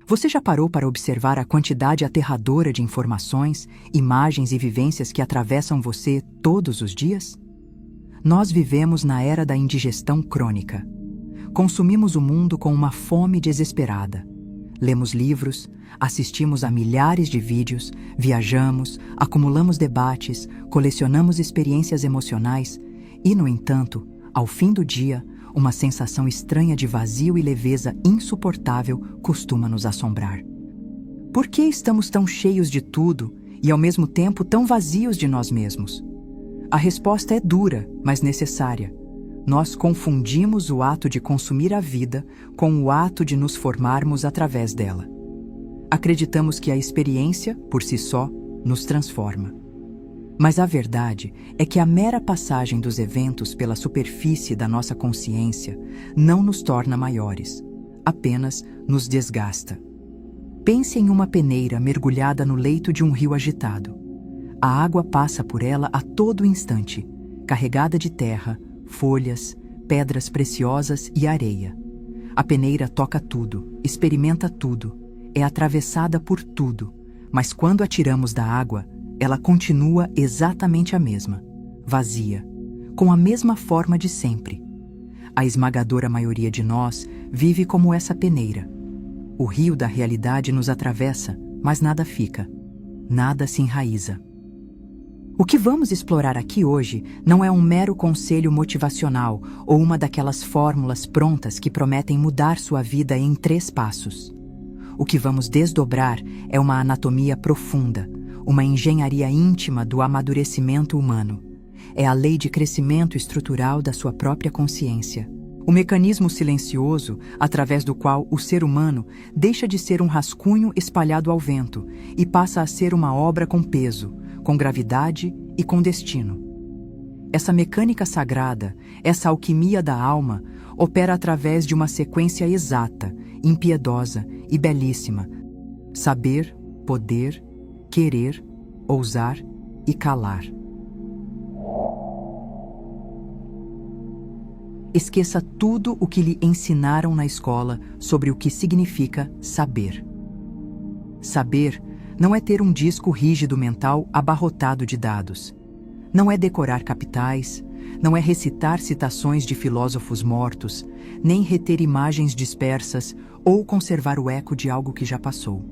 Você já parou para observar a quantidade aterradora de informações, imagens e vivências que atravessam você todos os dias? Nós vivemos na era da indigestão crônica. Consumimos o mundo com uma fome desesperada. Lemos livros, assistimos a milhares de vídeos, viajamos, acumulamos debates, colecionamos experiências emocionais e, no entanto, ao fim do dia, uma sensação estranha de vazio e leveza insuportável costuma nos assombrar. Por que estamos tão cheios de tudo e, ao mesmo tempo, tão vazios de nós mesmos? A resposta é dura, mas necessária. Nós confundimos o ato de consumir a vida com o ato de nos formarmos através dela. Acreditamos que a experiência, por si só, nos transforma. Mas a verdade é que a mera passagem dos eventos pela superfície da nossa consciência não nos torna maiores, apenas nos desgasta. Pense em uma peneira mergulhada no leito de um rio agitado. A água passa por ela a todo instante, carregada de terra, folhas, pedras preciosas e areia. A peneira toca tudo, experimenta tudo, é atravessada por tudo, mas quando a tiramos da água, ela continua exatamente a mesma, vazia, com a mesma forma de sempre. A esmagadora maioria de nós vive como essa peneira. O rio da realidade nos atravessa, mas nada fica, nada se enraiza. O que vamos explorar aqui hoje não é um mero conselho motivacional ou uma daquelas fórmulas prontas que prometem mudar sua vida em 3 passos. O que vamos desdobrar é uma anatomia profunda, uma engenharia íntima do amadurecimento humano. É a lei de crescimento estrutural da sua própria consciência. O mecanismo silencioso através do qual o ser humano deixa de ser um rascunho espalhado ao vento e passa a ser uma obra com peso, com gravidade e com destino. Essa mecânica sagrada, essa alquimia da alma, opera através de uma sequência exata, impiedosa e belíssima. Saber, poder, querer, ousar e calar. Esqueça tudo o que lhe ensinaram na escola sobre o que significa saber. Saber não é ter um disco rígido mental abarrotado de dados. Não é decorar capitais, não é recitar citações de filósofos mortos, nem reter imagens dispersas ou conservar o eco de algo que já passou.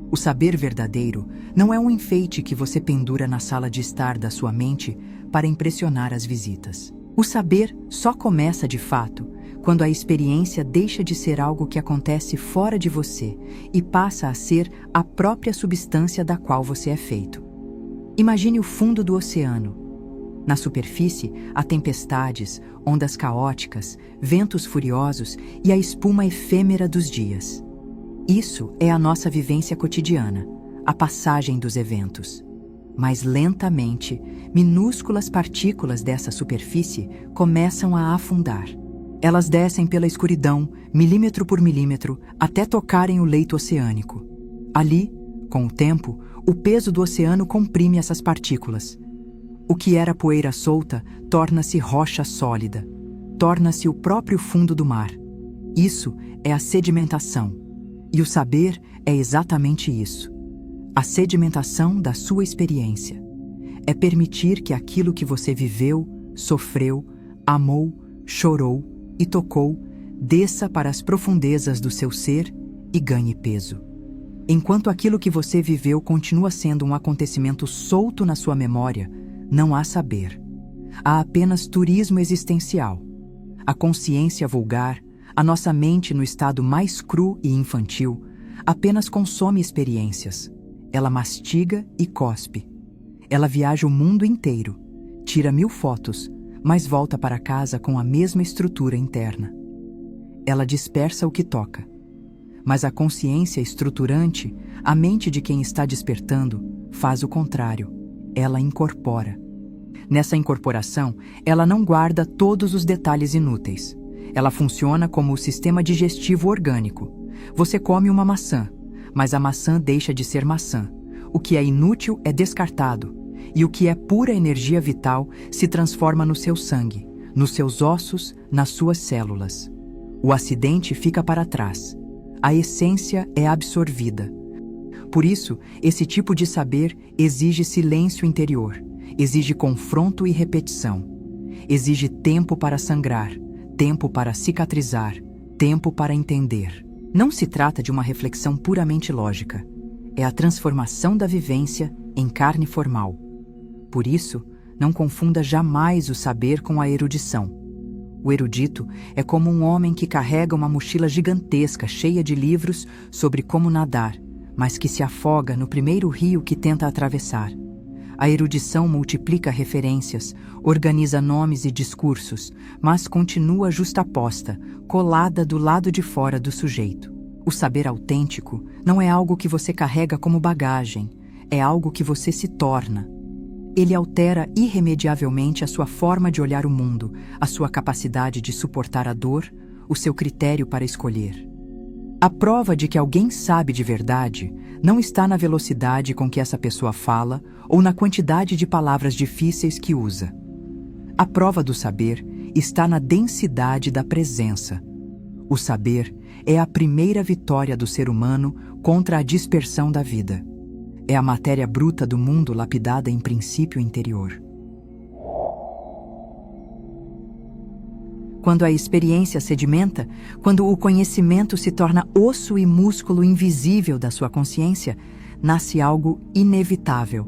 O saber verdadeiro não é um enfeite que você pendura na sala de estar da sua mente para impressionar as visitas. O saber só começa de fato quando a experiência deixa de ser algo que acontece fora de você e passa a ser a própria substância da qual você é feito. Imagine o fundo do oceano. Na superfície, há tempestades, ondas caóticas, ventos furiosos e a espuma efêmera dos dias. Isso é a nossa vivência cotidiana, a passagem dos eventos. Mas lentamente, minúsculas partículas dessa superfície começam a afundar. Elas descem pela escuridão, milímetro por milímetro, até tocarem o leito oceânico. Ali, com o tempo, o peso do oceano comprime essas partículas. O que era poeira solta torna-se rocha sólida, torna-se o próprio fundo do mar. Isso é a sedimentação. E o saber é exatamente isso. A sedimentação da sua experiência. É permitir que aquilo que você viveu, sofreu, amou, chorou e tocou desça para as profundezas do seu ser e ganhe peso. Enquanto aquilo que você viveu continua sendo um acontecimento solto na sua memória, não há saber. Há apenas turismo existencial. A consciência vulgar, a nossa mente no estado mais cru e infantil, apenas consome experiências. Ela mastiga e cospe. Ela viaja o mundo inteiro, tira 1000 fotos, mas volta para casa com a mesma estrutura interna. Ela dispersa o que toca. Mas a consciência estruturante, a mente de quem está despertando, faz o contrário. Ela incorpora. Nessa incorporação, ela não guarda todos os detalhes inúteis. Ela funciona como o sistema digestivo orgânico. Você come uma maçã, mas a maçã deixa de ser maçã. O que é inútil é descartado, e o que é pura energia vital se transforma no seu sangue, nos seus ossos, nas suas células. O acidente fica para trás. A essência é absorvida. Por isso, esse tipo de saber exige silêncio interior, exige confronto e repetição. Exige tempo para sangrar, tempo para cicatrizar, tempo para entender. Não se trata de uma reflexão puramente lógica. É a transformação da vivência em carne formal. Por isso, não confunda jamais o saber com a erudição. O erudito é como um homem que carrega uma mochila gigantesca cheia de livros sobre como nadar, mas que se afoga no primeiro rio que tenta atravessar. A erudição multiplica referências, organiza nomes e discursos, mas continua justaposta, colada do lado de fora do sujeito. O saber autêntico não é algo que você carrega como bagagem, é algo que você se torna. Ele altera irremediavelmente a sua forma de olhar o mundo, a sua capacidade de suportar a dor, o seu critério para escolher. A prova de que alguém sabe de verdade não está na velocidade com que essa pessoa fala ou na quantidade de palavras difíceis que usa. A prova do saber está na densidade da presença. O saber é a primeira vitória do ser humano contra a dispersão da vida. É a matéria bruta do mundo lapidada em princípio interior. Quando a experiência sedimenta, quando o conhecimento se torna osso e músculo invisível da sua consciência, nasce algo inevitável.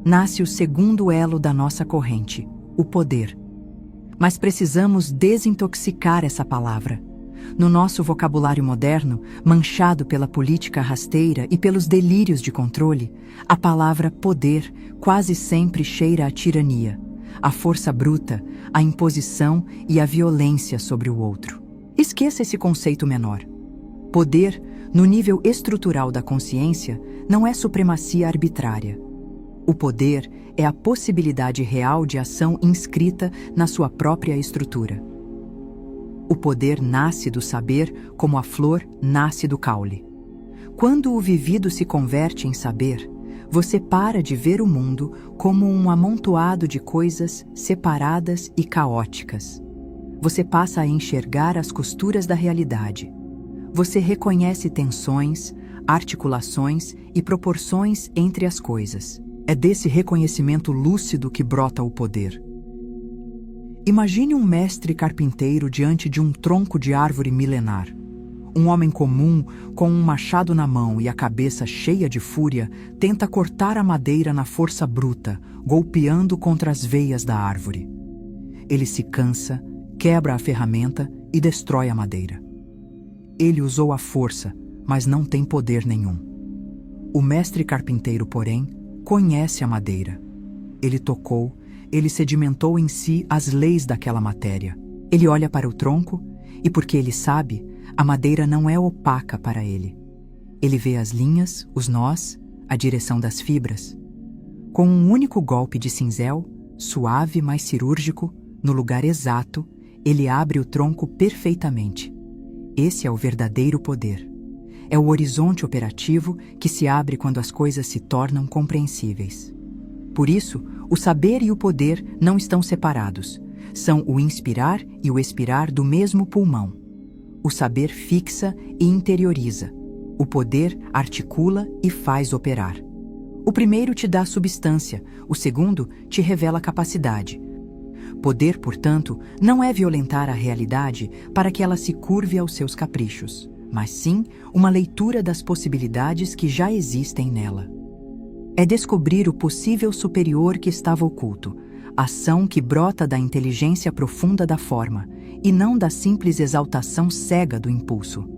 Nasce o segundo elo da nossa corrente, o poder. Mas precisamos desintoxicar essa palavra. No nosso vocabulário moderno, manchado pela política rasteira e pelos delírios de controle, a palavra poder quase sempre cheira a tirania, a força bruta, a imposição e a violência sobre o outro. Esqueça esse conceito menor. Poder, no nível estrutural da consciência, não é supremacia arbitrária. O poder é a possibilidade real de ação inscrita na sua própria estrutura. O poder nasce do saber como a flor nasce do caule. Quando o vivido se converte em saber, você para de ver o mundo como um amontoado de coisas separadas e caóticas. Você passa a enxergar as costuras da realidade. Você reconhece tensões, articulações e proporções entre as coisas. É desse reconhecimento lúcido que brota o poder. Imagine um mestre carpinteiro diante de um tronco de árvore milenar. Um homem comum, com um machado na mão e a cabeça cheia de fúria, tenta cortar a madeira na força bruta, golpeando contra as veias da árvore. Ele se cansa, quebra a ferramenta e destrói a madeira. Ele usou a força, mas não tem poder nenhum. O mestre carpinteiro, porém, conhece a madeira. Ele tocou, ele sedimentou em si as leis daquela matéria. Ele olha para o tronco e, porque ele sabe, a madeira não é opaca para ele. Ele vê as linhas, os nós, a direção das fibras. Com um único golpe de cinzel, suave, mas cirúrgico, no lugar exato, ele abre o tronco perfeitamente. Esse é o verdadeiro poder. É o horizonte operativo que se abre quando as coisas se tornam compreensíveis. Por isso, o saber e o poder não estão separados. São o inspirar e o expirar do mesmo pulmão. O saber fixa e interioriza. O poder articula e faz operar. O primeiro te dá substância, o segundo te revela capacidade. Poder, portanto, não é violentar a realidade para que ela se curve aos seus caprichos, mas sim uma leitura das possibilidades que já existem nela. É descobrir o possível superior que estava oculto, ação que brota da inteligência profunda da forma, e não da simples exaltação cega do impulso.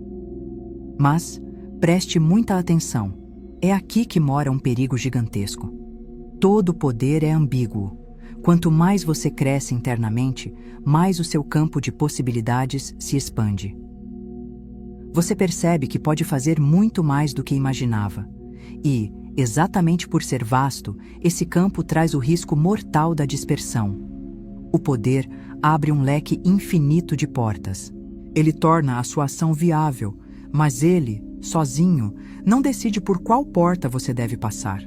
Mas, preste muita atenção, é aqui que mora um perigo gigantesco. Todo poder é ambíguo. Quanto mais você cresce internamente, mais o seu campo de possibilidades se expande. Você percebe que pode fazer muito mais do que imaginava, e, exatamente por ser vasto, esse campo traz o risco mortal da dispersão. O poder abre um leque infinito de portas. Ele torna a sua ação viável, mas ele, sozinho, não decide por qual porta você deve passar.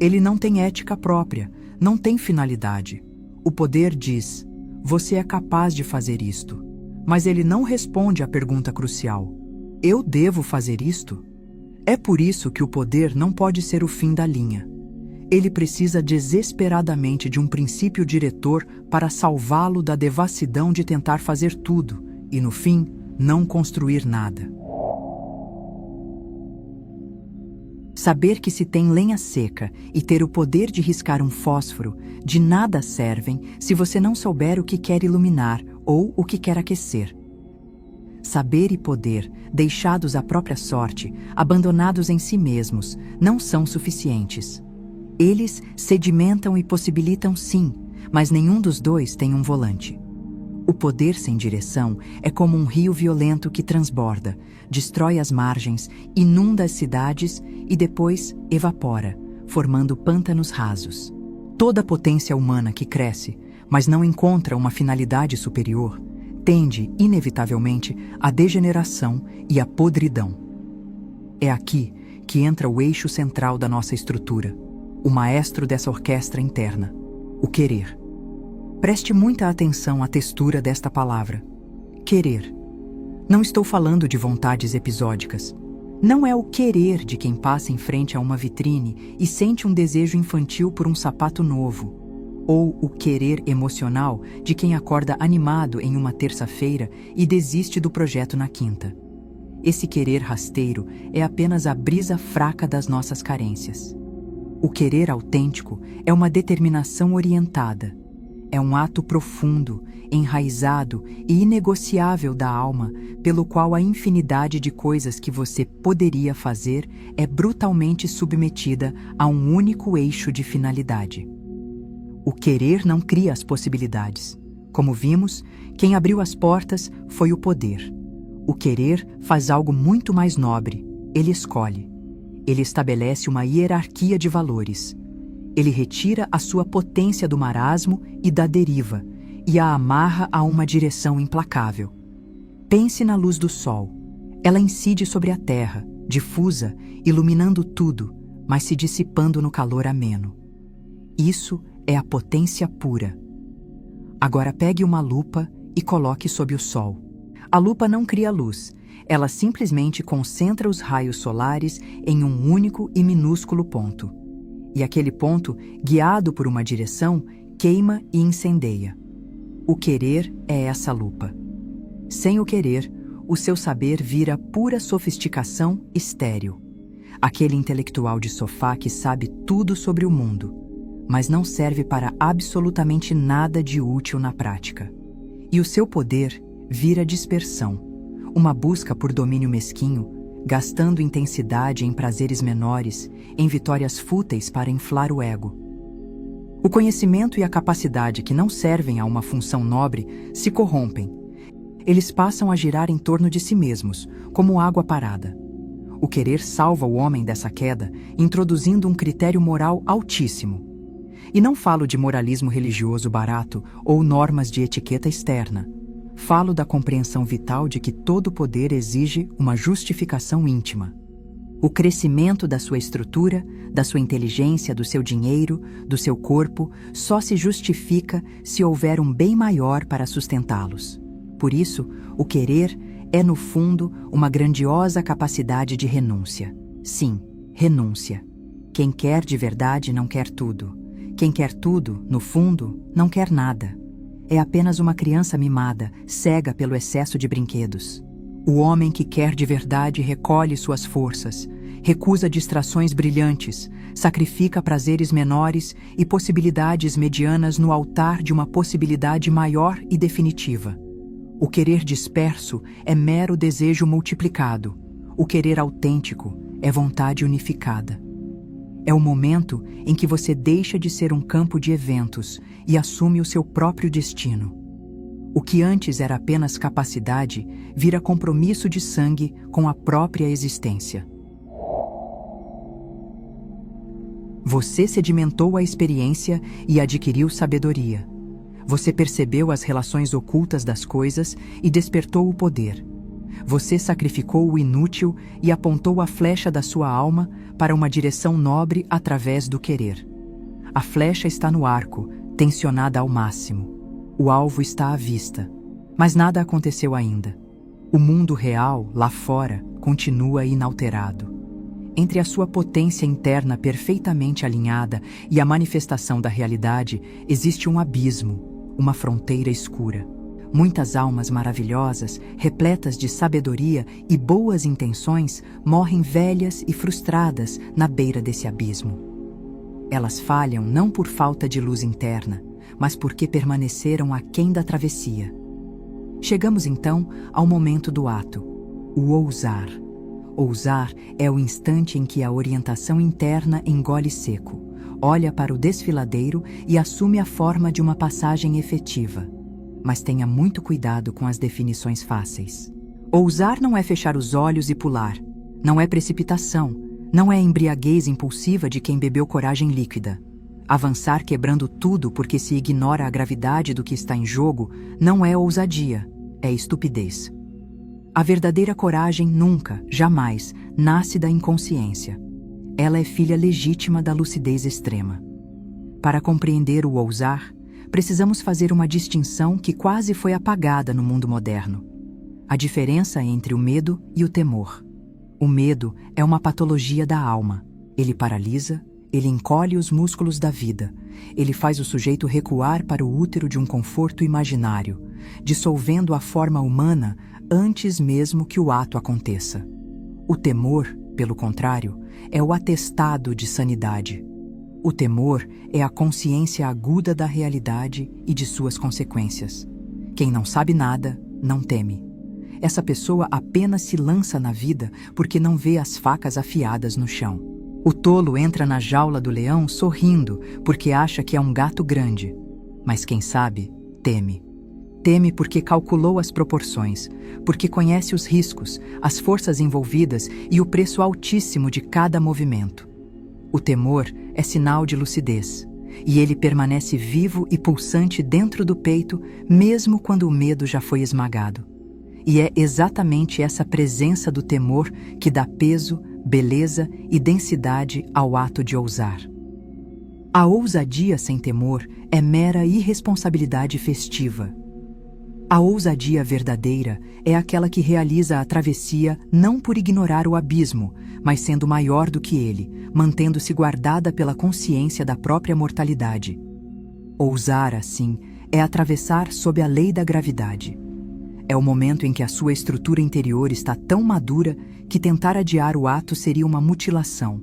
Ele não tem ética própria, não tem finalidade. O poder diz: você é capaz de fazer isto. Mas ele não responde à pergunta crucial: eu devo fazer isto? É por isso que o poder não pode ser o fim da linha. Ele precisa desesperadamente de um princípio diretor para salvá-lo da devassidão de tentar fazer tudo e, no fim, não construir nada. Saber que se tem lenha seca e ter o poder de riscar um fósforo de nada servem se você não souber o que quer iluminar ou o que quer aquecer. Saber e poder, deixados à própria sorte, abandonados em si mesmos, não são suficientes. Eles sedimentam e possibilitam sim, mas nenhum dos dois tem um volante. O poder sem direção é como um rio violento que transborda, destrói as margens, inunda as cidades e depois evapora, formando pântanos rasos. Toda potência humana que cresce, mas não encontra uma finalidade superior, tende, inevitavelmente, à degeneração e à podridão. É aqui que entra o eixo central da nossa estrutura, o maestro dessa orquestra interna, o querer. Preste muita atenção à textura desta palavra. Querer. Não estou falando de vontades episódicas. Não é o querer de quem passa em frente a uma vitrine e sente um desejo infantil por um sapato novo, ou o querer emocional de quem acorda animado em uma terça-feira e desiste do projeto na quinta. Esse querer rasteiro é apenas a brisa fraca das nossas carências. O querer autêntico é uma determinação orientada. É um ato profundo, enraizado e inegociável da alma, pelo qual a infinidade de coisas que você poderia fazer é brutalmente submetida a um único eixo de finalidade. O querer não cria as possibilidades. Como vimos, quem abriu as portas foi o poder. O querer faz algo muito mais nobre. Ele escolhe. Ele estabelece uma hierarquia de valores. Ele retira a sua potência do marasmo e da deriva e a amarra a uma direção implacável. Pense na luz do sol. Ela incide sobre a terra, difusa, iluminando tudo, mas se dissipando no calor ameno. Isso é a potência pura. Agora pegue uma lupa e coloque sob o sol. A lupa não cria luz. Ela simplesmente concentra os raios solares em um único e minúsculo ponto. E aquele ponto, guiado por uma direção, queima e incendeia. O querer é essa lupa. Sem o querer, o seu saber vira pura sofisticação estéril. Aquele intelectual de sofá que sabe tudo sobre o mundo, mas não serve para absolutamente nada de útil na prática. E o seu poder vira dispersão. Uma busca por domínio mesquinho, gastando intensidade em prazeres menores, em vitórias fúteis para inflar o ego. O conhecimento e a capacidade que não servem a uma função nobre se corrompem. Eles passam a girar em torno de si mesmos, como água parada. O querer salva o homem dessa queda, introduzindo um critério moral altíssimo. E não falo de moralismo religioso barato ou normas de etiqueta externa. Falo da compreensão vital de que todo poder exige uma justificação íntima. O crescimento da sua estrutura, da sua inteligência, do seu dinheiro, do seu corpo, só se justifica se houver um bem maior para sustentá-los. Por isso, o querer é, no fundo, uma grandiosa capacidade de renúncia. Sim, renúncia. Quem quer de verdade não quer tudo. Quem quer tudo, no fundo, não quer nada. É apenas uma criança mimada, cega pelo excesso de brinquedos. O homem que quer de verdade recolhe suas forças, recusa distrações brilhantes, sacrifica prazeres menores e possibilidades medianas no altar de uma possibilidade maior e definitiva. O querer disperso é mero desejo multiplicado. O querer autêntico é vontade unificada. É o momento em que você deixa de ser um campo de eventos e assume o seu próprio destino. O que antes era apenas capacidade vira compromisso de sangue com a própria existência. Você sedimentou a experiência e adquiriu sabedoria. Você percebeu as relações ocultas das coisas e despertou o poder. Você sacrificou o inútil e apontou a flecha da sua alma para uma direção nobre através do querer. A flecha está no arco, tensionada ao máximo. O alvo está à vista, mas nada aconteceu ainda. O mundo real, lá fora, continua inalterado. Entre a sua potência interna perfeitamente alinhada e a manifestação da realidade, existe um abismo, uma fronteira escura. Muitas almas maravilhosas, repletas de sabedoria e boas intenções, morrem velhas e frustradas na beira desse abismo. Elas falham não por falta de luz interna, mas porque permaneceram aquém da travessia. Chegamos então ao momento do ato, o ousar. Ousar é o instante em que a orientação interna engole seco, olha para o desfiladeiro e assume a forma de uma passagem efetiva. Mas tenha muito cuidado com as definições fáceis. Ousar não é fechar os olhos e pular, não é precipitação, não é embriaguez impulsiva de quem bebeu coragem líquida. Avançar quebrando tudo porque se ignora a gravidade do que está em jogo não é ousadia, é estupidez. A verdadeira coragem nunca, jamais, nasce da inconsciência. Ela é filha legítima da lucidez extrema. Para compreender o ousar, precisamos fazer uma distinção que quase foi apagada no mundo moderno. A diferença entre o medo e o temor. O medo é uma patologia da alma. Ele paralisa, ele encolhe os músculos da vida, ele faz o sujeito recuar para o útero de um conforto imaginário, dissolvendo a forma humana antes mesmo que o ato aconteça. O temor, pelo contrário, é o atestado de sanidade. O temor é a consciência aguda da realidade e de suas consequências. Quem não sabe nada, não teme. Essa pessoa apenas se lança na vida porque não vê as facas afiadas no chão. O tolo entra na jaula do leão sorrindo porque acha que é um gato grande. Mas quem sabe, teme. Teme porque calculou as proporções, porque conhece os riscos, as forças envolvidas e o preço altíssimo de cada movimento. O temor é sinal de lucidez, e ele permanece vivo e pulsante dentro do peito, mesmo quando o medo já foi esmagado. E é exatamente essa presença do temor que dá peso, beleza e densidade ao ato de ousar. A ousadia sem temor é mera irresponsabilidade festiva. A ousadia verdadeira é aquela que realiza a travessia não por ignorar o abismo, mas sendo maior do que ele, mantendo-se guardada pela consciência da própria mortalidade. Ousar, assim, é atravessar sob a lei da gravidade. É o momento em que a sua estrutura interior está tão madura que tentar adiar o ato seria uma mutilação.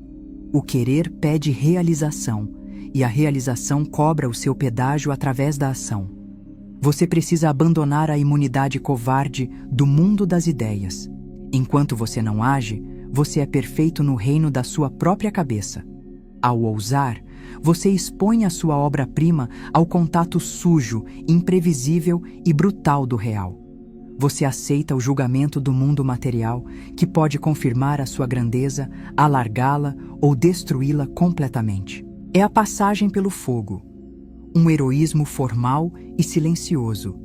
O querer pede realização, e a realização cobra o seu pedágio através da ação. Você precisa abandonar a imunidade covarde do mundo das ideias. Enquanto você não age, você é perfeito no reino da sua própria cabeça. Ao ousar, você expõe a sua obra-prima ao contato sujo, imprevisível e brutal do real. Você aceita o julgamento do mundo material, que pode confirmar a sua grandeza, alargá-la ou destruí-la completamente. É a passagem pelo fogo. Um heroísmo formal e silencioso.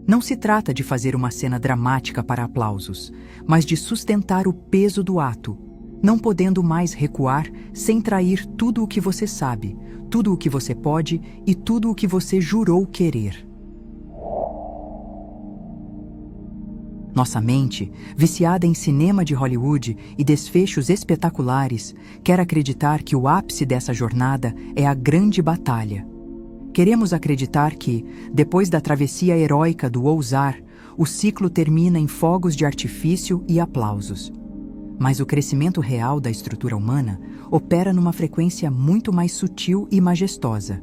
Não se trata de fazer uma cena dramática para aplausos, mas de sustentar o peso do ato, não podendo mais recuar sem trair tudo o que você sabe, tudo o que você pode e tudo o que você jurou querer. Nossa mente, viciada em cinema de Hollywood e desfechos espetaculares, quer acreditar que o ápice dessa jornada é a grande batalha. Queremos acreditar que, depois da travessia heróica do ousar, o ciclo termina em fogos de artifício e aplausos. Mas o crescimento real da estrutura humana opera numa frequência muito mais sutil e majestosa.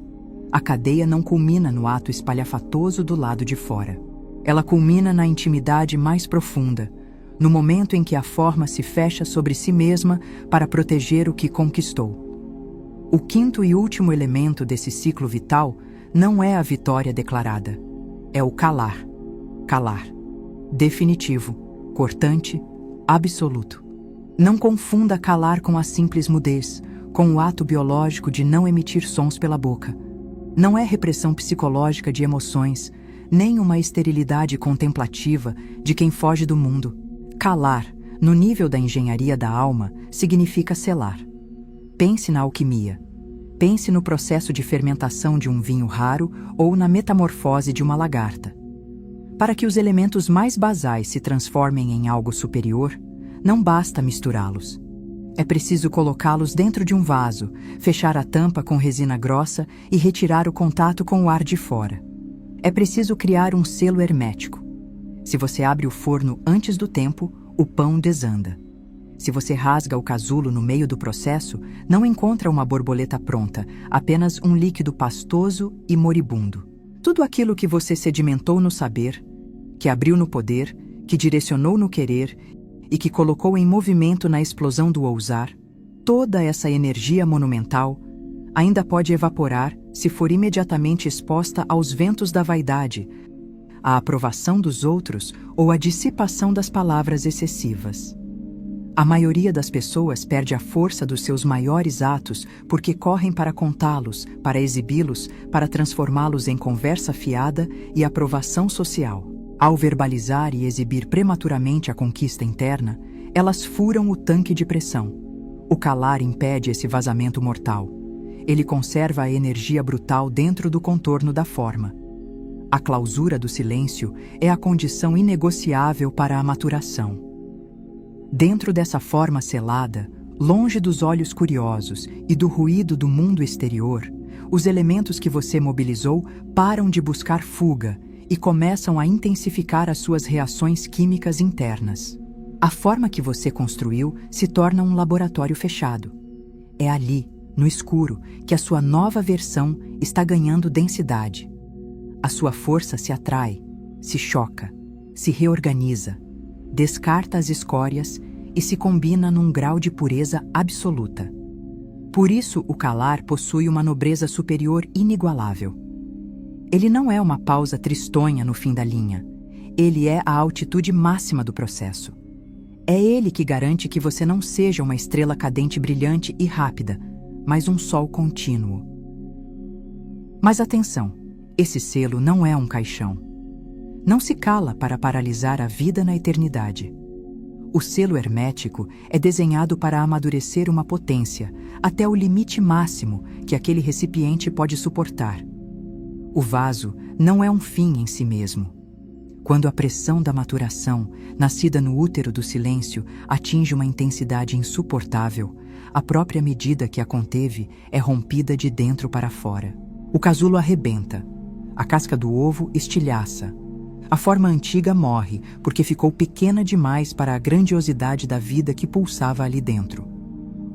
A cadeia não culmina no ato espalhafatoso do lado de fora. Ela culmina na intimidade mais profunda, no momento em que a forma se fecha sobre si mesma para proteger o que conquistou. O quinto e último elemento desse ciclo vital não é a vitória declarada, é o calar. Calar. Definitivo, cortante, absoluto. Não confunda calar com a simples mudez, com o ato biológico de não emitir sons pela boca. Não é repressão psicológica de emoções, nem uma esterilidade contemplativa de quem foge do mundo. Calar, no nível da engenharia da alma, significa selar. Pense na alquimia. Pense no processo de fermentação de um vinho raro ou na metamorfose de uma lagarta. Para que os elementos mais basais se transformem em algo superior, não basta misturá-los. É preciso colocá-los dentro de um vaso, fechar a tampa com resina grossa e retirar o contato com o ar de fora. É preciso criar um selo hermético. Se você abre o forno antes do tempo, o pão desanda. Se você rasga o casulo no meio do processo, não encontra uma borboleta pronta, apenas um líquido pastoso e moribundo. Tudo aquilo que você sedimentou no saber, que abriu no poder, que direcionou no querer e que colocou em movimento na explosão do ousar, toda essa energia monumental ainda pode evaporar se for imediatamente exposta aos ventos da vaidade, à aprovação dos outros ou à dissipação das palavras excessivas. A maioria das pessoas perde a força dos seus maiores atos porque correm para contá-los, para exibi-los, para transformá-los em conversa fiada e aprovação social. Ao verbalizar e exibir prematuramente a conquista interna, elas furam o tanque de pressão. O calar impede esse vazamento mortal. Ele conserva a energia brutal dentro do contorno da forma. A clausura do silêncio é a condição inegociável para a maturação. Dentro dessa forma selada, longe dos olhos curiosos e do ruído do mundo exterior, os elementos que você mobilizou param de buscar fuga e começam a intensificar as suas reações químicas internas. A forma que você construiu se torna um laboratório fechado. É ali, no escuro, que a sua nova versão está ganhando densidade. A sua força se atrai, se choca, se reorganiza, descarta as escórias e se combina num grau de pureza absoluta. Por isso, o calar possui uma nobreza superior inigualável. Ele não é uma pausa tristonha no fim da linha. Ele é a altitude máxima do processo. É ele que garante que você não seja uma estrela cadente brilhante e rápida, mas um sol contínuo. Mas atenção, esse selo não é um caixão. Não se cala para paralisar a vida na eternidade. O selo hermético é desenhado para amadurecer uma potência até o limite máximo que aquele recipiente pode suportar. O vaso não é um fim em si mesmo. Quando a pressão da maturação, nascida no útero do silêncio, atinge uma intensidade insuportável, a própria medida que a conteve é rompida de dentro para fora. O casulo arrebenta. A casca do ovo estilhaça. A forma antiga morre, porque ficou pequena demais para a grandiosidade da vida que pulsava ali dentro.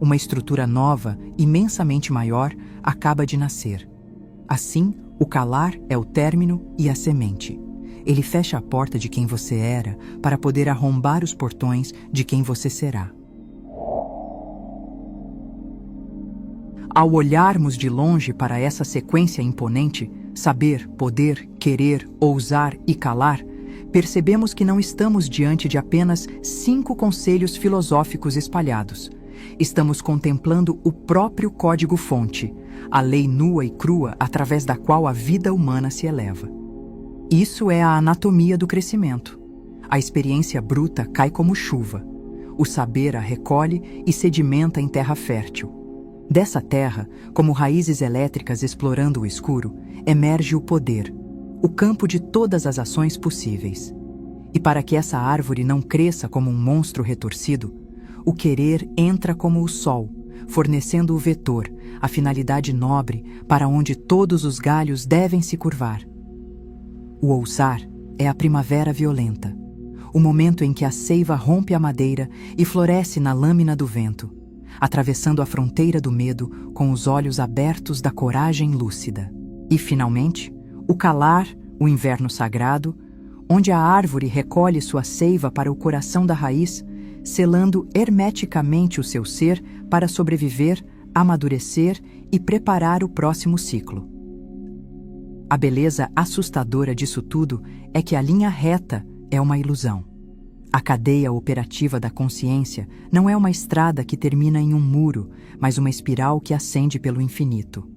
Uma estrutura nova, imensamente maior, acaba de nascer. Assim, o calar é o término e a semente. Ele fecha a porta de quem você era para poder arrombar os portões de quem você será. Ao olharmos de longe para essa sequência imponente, saber, poder, querer, ousar e calar, percebemos que não estamos diante de apenas 5 conselhos filosóficos espalhados. Estamos contemplando o próprio código-fonte, a lei nua e crua através da qual a vida humana se eleva. Isso é a anatomia do crescimento. A experiência bruta cai como chuva. O saber a recolhe e sedimenta em terra fértil. Dessa terra, como raízes elétricas explorando o escuro, emerge o poder, o campo de todas as ações possíveis. E para que essa árvore não cresça como um monstro retorcido, o querer entra como o sol, fornecendo o vetor, a finalidade nobre para onde todos os galhos devem se curvar. O ousar é a primavera violenta, o momento em que a seiva rompe a madeira e floresce na lâmina do vento, atravessando a fronteira do medo com os olhos abertos da coragem lúcida. E, finalmente, o calar, o inverno sagrado, onde a árvore recolhe sua seiva para o coração da raiz, selando hermeticamente o seu ser para sobreviver, amadurecer e preparar o próximo ciclo. A beleza assustadora disso tudo é que a linha reta é uma ilusão. A cadeia operativa da consciência não é uma estrada que termina em um muro, mas uma espiral que ascende pelo infinito.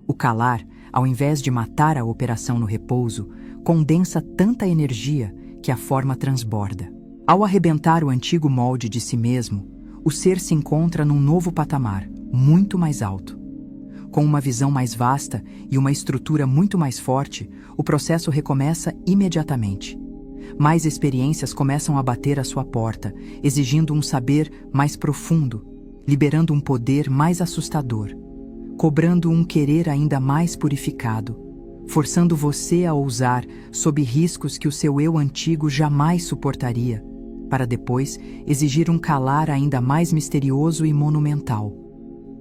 O calar, ao invés de matar a operação no repouso, condensa tanta energia que a forma transborda. Ao arrebentar o antigo molde de si mesmo, o ser se encontra num novo patamar, muito mais alto. com uma visão mais vasta e uma estrutura muito mais forte, o processo recomeça imediatamente. Mais experiências começam a bater à sua porta, exigindo um saber mais profundo, liberando um poder mais assustador, cobrando um querer ainda mais purificado, forçando você a ousar sob riscos que o seu eu antigo jamais suportaria, para depois exigir um calar ainda mais misterioso e monumental.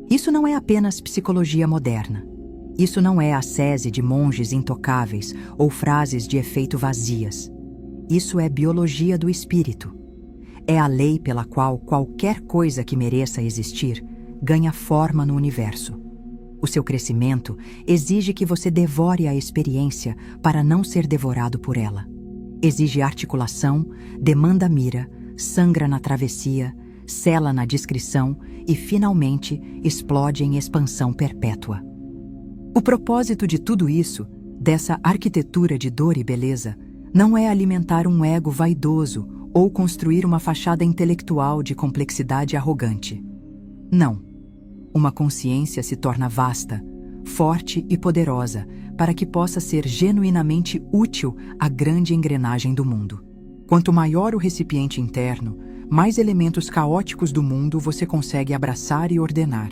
Isso não é apenas psicologia moderna. Isso não é ascese de monges intocáveis ou frases de efeito vazias. Isso é biologia do espírito. É a lei pela qual qualquer coisa que mereça existir ganha forma no universo. O seu crescimento exige que você devore a experiência para não ser devorado por ela. Exige articulação, demanda mira, sangra na travessia, sela na discrição e, finalmente, explode em expansão perpétua. O propósito de tudo isso, dessa arquitetura de dor e beleza, não é alimentar um ego vaidoso ou construir uma fachada intelectual de complexidade arrogante. Não. Uma consciência se torna vasta, forte e poderosa para que possa ser genuinamente útil à grande engrenagem do mundo. Quanto maior o recipiente interno, mais elementos caóticos do mundo você consegue abraçar e ordenar.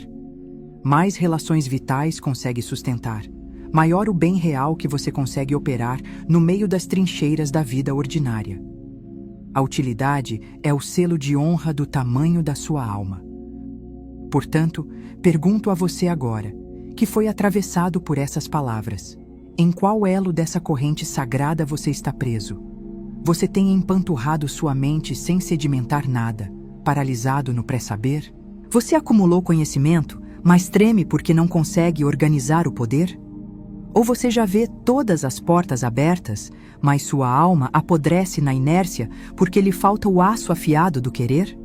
Mais relações vitais consegue sustentar. Maior o bem real que você consegue operar no meio das trincheiras da vida ordinária. A utilidade é o selo de honra do tamanho da sua alma. Portanto, pergunto a você agora, que foi atravessado por essas palavras: em qual elo dessa corrente sagrada você está preso? Você tem empanturrado sua mente sem sedimentar nada, paralisado no pré-saber? Você acumulou conhecimento, mas treme porque não consegue organizar o poder? Ou você já vê todas as portas abertas, mas sua alma apodrece na inércia porque lhe falta o aço afiado do querer?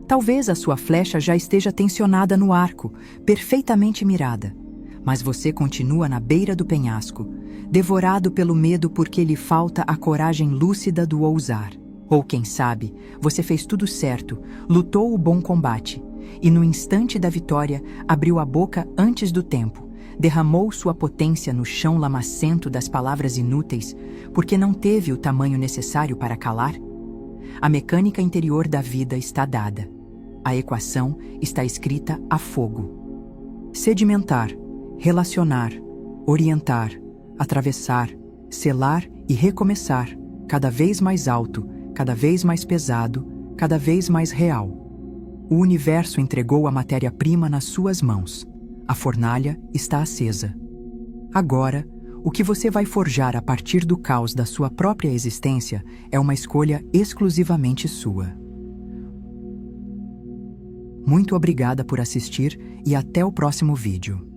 Talvez a sua flecha já esteja tensionada no arco, perfeitamente mirada, mas você continua na beira do penhasco, devorado pelo medo porque lhe falta a coragem lúcida do ousar. Ou quem sabe, você fez tudo certo, lutou o bom combate, e no instante da vitória abriu a boca antes do tempo, derramou sua potência no chão lamacento das palavras inúteis, porque não teve o tamanho necessário para calar? A mecânica interior da vida está dada. A equação está escrita a fogo. Sedimentar, relacionar, orientar, atravessar, selar e recomeçar, cada vez mais alto, cada vez mais pesado, cada vez mais real. O universo entregou a matéria-prima nas suas mãos. A fornalha está acesa. Agora, o que você vai forjar a partir do caos da sua própria existência é uma escolha exclusivamente sua. Muito obrigada por assistir e até o próximo vídeo.